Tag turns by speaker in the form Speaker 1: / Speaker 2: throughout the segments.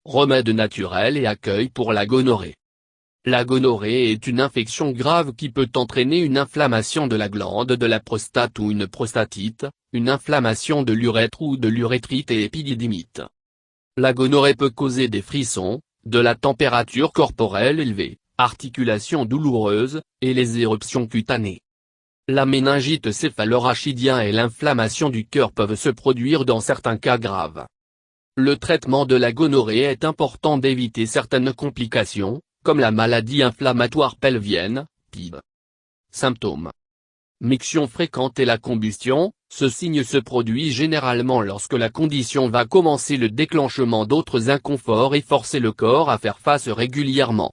Speaker 1: remède naturel et accueil pour la gonorrhée. La gonorrhée est une infection grave qui peut entraîner une inflammation de la glande de la prostate ou une prostatite, une inflammation de l'urètre ou de l'urétrite et épididymite. La gonorrhée peut causer des frissons, de la température corporelle élevée, articulations douloureuses, et les éruptions cutanées. La méningite céphalorachidien et l'inflammation du cœur peuvent se produire dans certains cas graves. Le traitement de la gonorrhée est important d'éviter certaines complications, comme la maladie inflammatoire pelvienne, PIB. Symptômes. Miction fréquente et la combustion, ce signe se produit généralement lorsque la condition va commencer le déclenchement d'autres inconforts et forcer le corps à faire face régulièrement.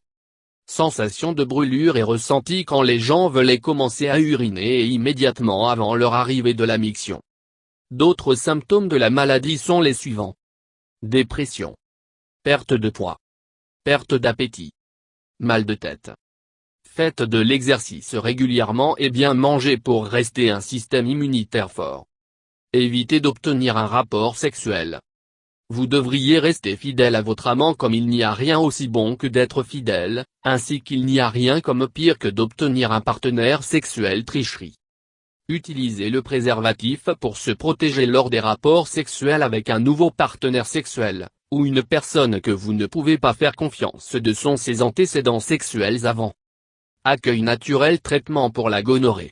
Speaker 1: Sensation de brûlure est ressentie quand les gens veulent commencer à uriner et immédiatement avant leur arrivée de la miction. D'autres symptômes de la maladie sont les suivants. Dépression. Perte de poids. Perte d'appétit. Mal de tête. Faites de l'exercice régulièrement et bien manger pour rester un système immunitaire fort. Évitez d'obtenir un rapport sexuel. Vous devriez rester fidèle à votre amant comme il n'y a rien aussi bon que d'être fidèle, ainsi qu'il n'y a rien comme pire que d'obtenir un partenaire sexuel tricherie. Utilisez le préservatif pour se protéger lors des rapports sexuels avec un nouveau partenaire sexuel, ou une personne que vous ne pouvez pas faire confiance de ses antécédents sexuels avant. Accueil naturel. Traitement pour la gonorrhée.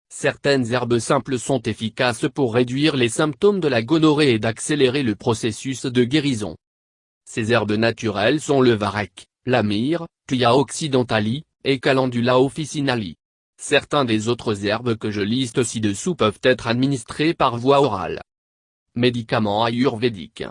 Speaker 1: Certaines herbes simples sont efficaces pour réduire les symptômes de la gonorrhée et d'accélérer le processus de guérison. Ces herbes naturelles sont le varech, la myrrhe, Thuya occidentali, et Calendula officinali. Certains des autres herbes que je liste ci-dessous peuvent être administrés par voie orale. Médicaments ayurvédiques.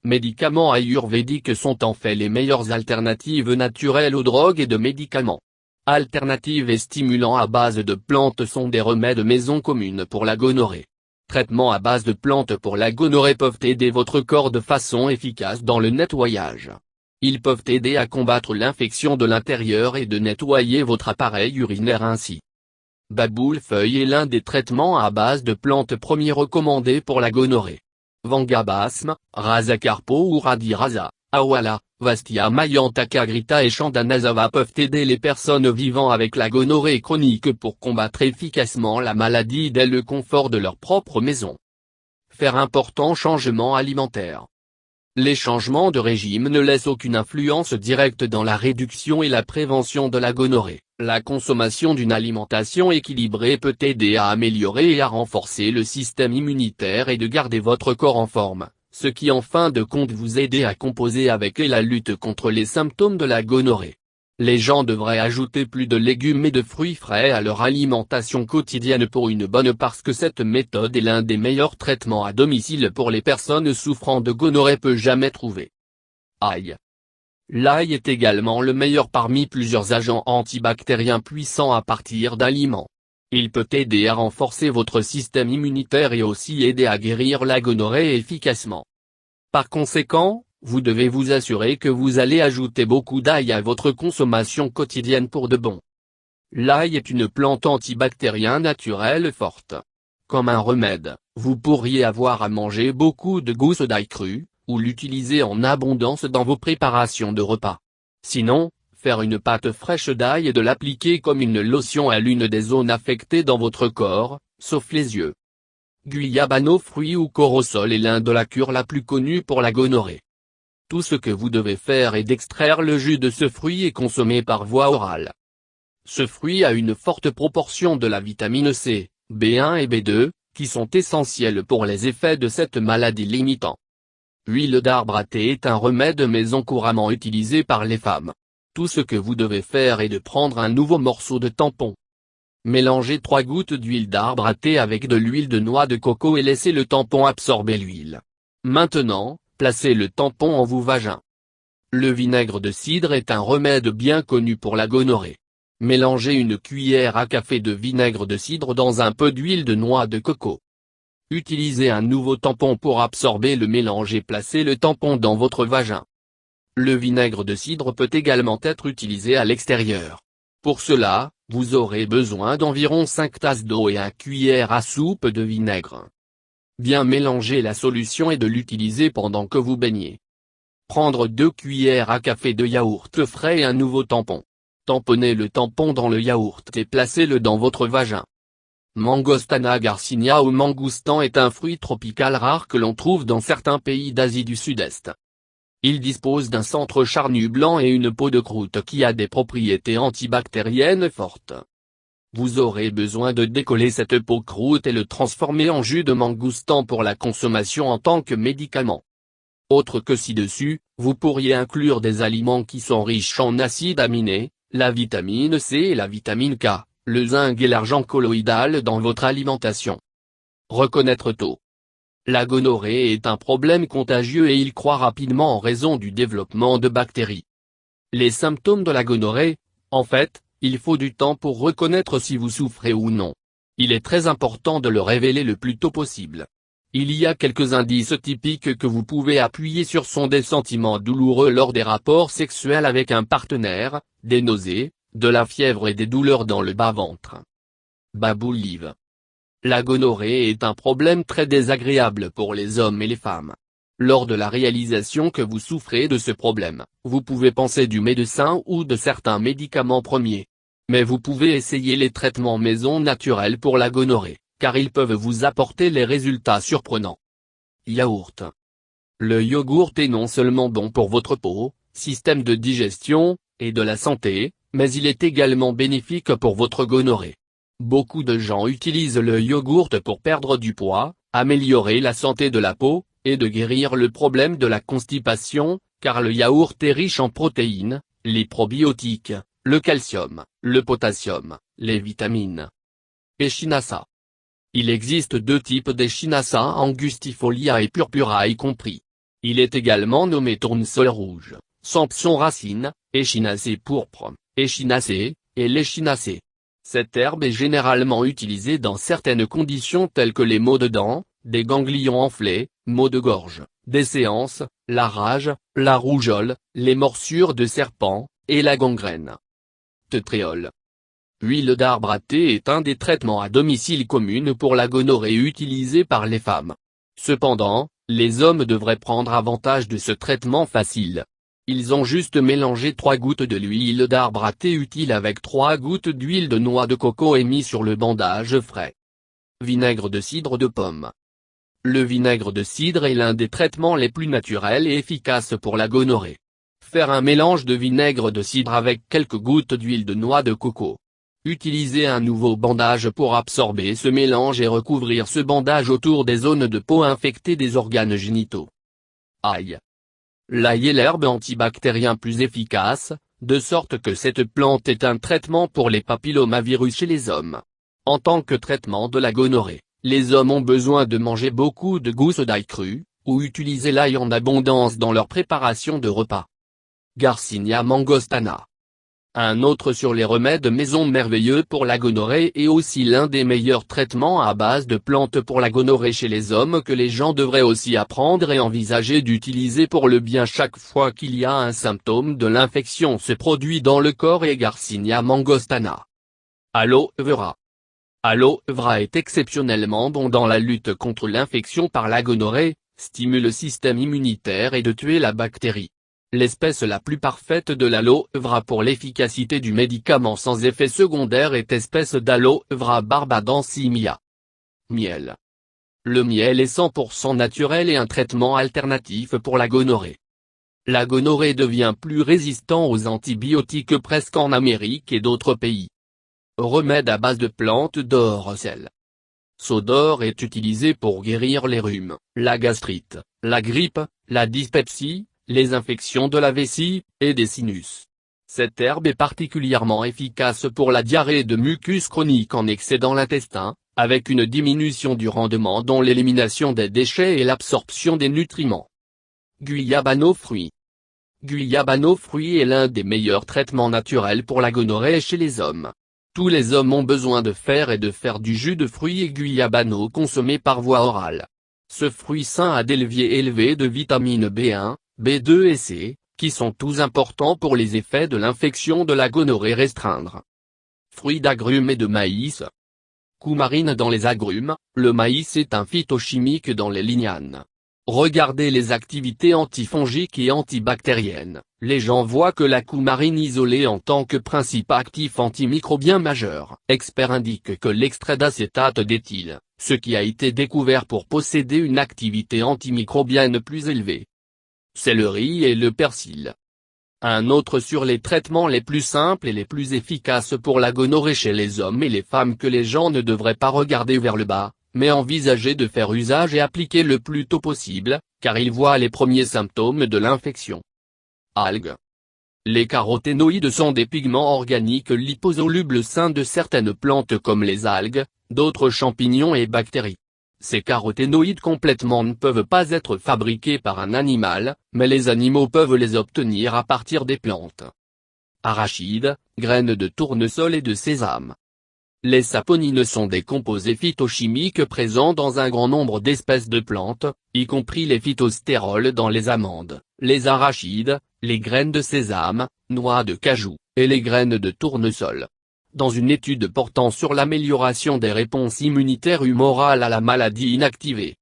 Speaker 1: Médicaments ayurvédiques sont en fait les meilleures alternatives naturelles aux drogues et de médicaments. Alternatives et stimulants à base de plantes sont des remèdes maison communs pour la gonorrhée. Traitements à base de plantes pour la gonorrhée peuvent aider votre corps de façon efficace dans le nettoyage. Ils peuvent aider à combattre l'infection de l'intérieur et de nettoyer votre appareil urinaire ainsi. Baboule-feuille est l'un des traitements à base de plantes premiers recommandés pour la gonorrhée. Vangabasma, Rasacarpo ou Radirasa, Awala, Vastia Mayantaka-Grita et Chandanasava peuvent aider les personnes vivant avec la gonorrhée chronique pour combattre efficacement la maladie dès le confort de leur propre maison. Faire important changement alimentaire. Les changements de régime ne laissent aucune influence directe dans la réduction et la prévention de la gonorrhée. La consommation d'une alimentation équilibrée peut aider à améliorer et à renforcer le système immunitaire et de garder votre corps en forme, ce qui en fin de compte vous aider à composer avec la lutte contre les symptômes de la gonorrhée. Les gens devraient ajouter plus de légumes et de fruits frais à leur alimentation quotidienne pour une bonne parce que cette méthode est l'un des meilleurs traitements à domicile pour les personnes souffrant de gonorrhée peut jamais trouver. Ail. L'ail est également le meilleur parmi plusieurs agents antibactériens puissants à partir d'aliments. Il peut aider à renforcer votre système immunitaire et aussi aider à guérir la gonorrhée efficacement. Par conséquent, vous devez vous assurer que vous allez ajouter beaucoup d'ail à votre consommation quotidienne pour de bon. L'ail est une plante antibactérienne naturelle forte. Comme un remède, vous pourriez avoir à manger beaucoup de gousses d'ail cru, ou l'utiliser en abondance dans vos préparations de repas. Sinon, faire une pâte fraîche d'ail et de l'appliquer comme une lotion à l'une des zones affectées dans votre corps, sauf les yeux. Guyabano fruit ou corosol est l'un de la cure la plus connue pour la gonorrhée. Tout ce que vous devez faire est d'extraire le jus de ce fruit et consommer par voie orale. Ce fruit a une forte proportion de la vitamine C, B1 et B2, qui sont essentielles pour les effets de cette maladie limitant. Huile d'arbre à thé est un remède maison couramment utilisé par les femmes. Tout ce que vous devez faire est de prendre un nouveau morceau de tampon. Mélangez 3 gouttes d'huile d'arbre à thé avec de l'huile de noix de coco et laissez le tampon absorber l'huile. Maintenant, placez le tampon en vos vagins. Le vinaigre de cidre est un remède bien connu pour la gonorrhée. Mélangez une cuillère à café de vinaigre de cidre dans un peu d'huile de noix de coco. Utilisez un nouveau tampon pour absorber le mélange et placez le tampon dans votre vagin. Le vinaigre de cidre peut également être utilisé à l'extérieur. Pour cela, vous aurez besoin d'environ 5 tasses d'eau et 1 cuillère à soupe de vinaigre. Bien mélanger la solution et de l'utiliser pendant que vous baignez. prendre 2 cuillères à café de yaourt frais et un nouveau tampon. Tamponnez le tampon dans le yaourt et placez-le dans votre vagin. Mangostana garcinia ou mangoustan est un fruit tropical rare que l'on trouve dans certains pays d'Asie du Sud-Est. Il dispose d'un centre charnu blanc et une peau de croûte qui a des propriétés antibactériennes fortes. Vous aurez besoin de décoller cette peau croûte et le transformer en jus de mangoustan pour la consommation en tant que médicament. Autre que ci-dessus, vous pourriez inclure des aliments qui sont riches en acides aminés, la vitamine C et la vitamine K, le zinc et l'argent colloïdal dans votre alimentation. Reconnaître tôt. La gonorrhée est un problème contagieux et il croît rapidement en raison du développement de bactéries. Les symptômes de la gonorrhée, en fait, il faut du temps pour reconnaître si vous souffrez ou non. Il est très important de le révéler le plus tôt possible. Il y a quelques indices typiques que vous pouvez appuyer sur sont des sentiments douloureux lors des rapports sexuels avec un partenaire, des nausées, de la fièvre et des douleurs dans le bas-ventre. Baboulive. La gonorrhée est un problème très désagréable pour les hommes et les femmes. Lors de la réalisation que vous souffrez de ce problème, vous pouvez penser du médecin ou de certains médicaments premiers. Mais vous pouvez essayer les traitements maison naturels pour la gonorrhée, car ils peuvent vous apporter les résultats surprenants. Yaourt. Le yogourt est non seulement bon pour votre peau, système de digestion, et de la santé, mais il est également bénéfique pour votre gonorrhée. Beaucoup de gens utilisent le yogourt pour perdre du poids, améliorer la santé de la peau, et de guérir le problème de la constipation, car le yaourt est riche en protéines, les probiotiques, le calcium, le potassium, les vitamines. Echinacea. Il existe 2 types d'Echinacea, angustifolia et purpura y compris. Il est également nommé tournesol rouge, Samson racine, Echinacée pourpre, Echinacée, et l'Echinacée. Cette herbe est généralement utilisée dans certaines conditions telles que les maux de dents, des ganglions enflés, maux de gorge, des séances, la rage, la rougeole, les morsures de serpent, et la gangrène. Tétréol. Huile d'arbre à thé est un des traitements à domicile communs pour la gonorrhée utilisés par les femmes. Cependant, les hommes devraient prendre avantage de ce traitement facile. Ils ont juste mélangé 3 gouttes de l'huile d'arbre à thé utile avec 3 gouttes d'huile de noix de coco et mis sur le bandage frais. Vinaigre de cidre de pomme. Le vinaigre de cidre est l'un des traitements les plus naturels et efficaces pour la gonorrhée. Faire un mélange de vinaigre de cidre avec quelques gouttes d'huile de noix de coco. Utilisez un nouveau bandage pour absorber ce mélange et recouvrir ce bandage autour des zones de peau infectées des organes génitaux. Ail. L'ail est l'herbe antibactérien plus efficace, de sorte que cette plante est un traitement pour les papillomavirus chez les hommes. En tant que traitement de la gonorrhée, les hommes ont besoin de manger beaucoup de gousses d'ail cru, ou utiliser l'ail en abondance dans leur préparation de repas. Garcinia mangostana. Un autre sur les remèdes maison merveilleux pour la gonorrhée et aussi l'un des meilleurs traitements à base de plantes pour la gonorrhée chez les hommes que les gens devraient aussi apprendre et envisager d'utiliser pour le bien chaque fois qu'il y a un symptôme de l'infection se produit dans le corps et Garcinia mangostana. Aloe vera. Aloe vera est exceptionnellement bon dans la lutte contre l'infection par la gonorrhée, stimule le système immunitaire et de tuer la bactérie. L'espèce la plus parfaite de l'aloe vera pour l'efficacité du médicament sans effet secondaire est espèce d'aloe vera barbadensimia. Miel. Le miel est 100% naturel et un traitement alternatif pour la gonorrhée. La gonorrhée devient plus résistant aux antibiotiques presque en Amérique et d'autres pays. Remède à base de plantes d'or-sel. Saut d'or est utilisé pour guérir les rhumes, la gastrite, la grippe, la dyspepsie, les infections de la vessie, et des sinus. Cette herbe est particulièrement efficace pour la diarrhée de mucus chronique en excès dans l'intestin, avec une diminution du rendement dans l'élimination des déchets et l'absorption des nutriments. Guyabano fruit. Guyabano fruit est l'un des meilleurs traitements naturels pour la gonorrhée chez les hommes. Tous les hommes ont besoin de fer et de faire du jus de fruits et guyabano consommé par voie orale. Ce fruit sain a des leviers élevés de vitamines B1, B2 et C, qui sont tous importants pour les effets de l'infection de la gonorrhée restreindre. Fruits d'agrumes et de maïs. Coumarine dans les agrumes, le maïs est un phytochimique dans les lignanes. Regardez les activités antifongiques et antibactériennes. Les gens voient que la coumarine isolée en tant que principe actif antimicrobien majeur. Experts indiquent que l'extrait d'acétate d'éthyle, ce qui a été découvert pour posséder une activité antimicrobienne plus élevée. C'est le riz et le persil. Un autre sur les traitements les plus simples et les plus efficaces pour la gonorrhée chez les hommes et les femmes que les gens ne devraient pas regarder vers le bas, mais envisager de faire usage et appliquer le plus tôt possible, car ils voient les premiers symptômes de l'infection. Algues. Les caroténoïdes sont des pigments organiques liposolubles sains de certaines plantes comme les algues, d'autres champignons et bactéries. Ces caroténoïdes complètement ne peuvent pas être fabriqués par un animal, mais les animaux peuvent les obtenir à partir des plantes. Arachides, graines de tournesol et de sésame. Les saponines sont des composés phytochimiques présents dans un grand nombre d'espèces de plantes, y compris les phytostérols dans les amandes, les arachides, les graines de sésame, noix de cajou, et les graines de tournesol. Dans une étude portant sur l'amélioration des réponses immunitaires humorales à la maladie inactivée,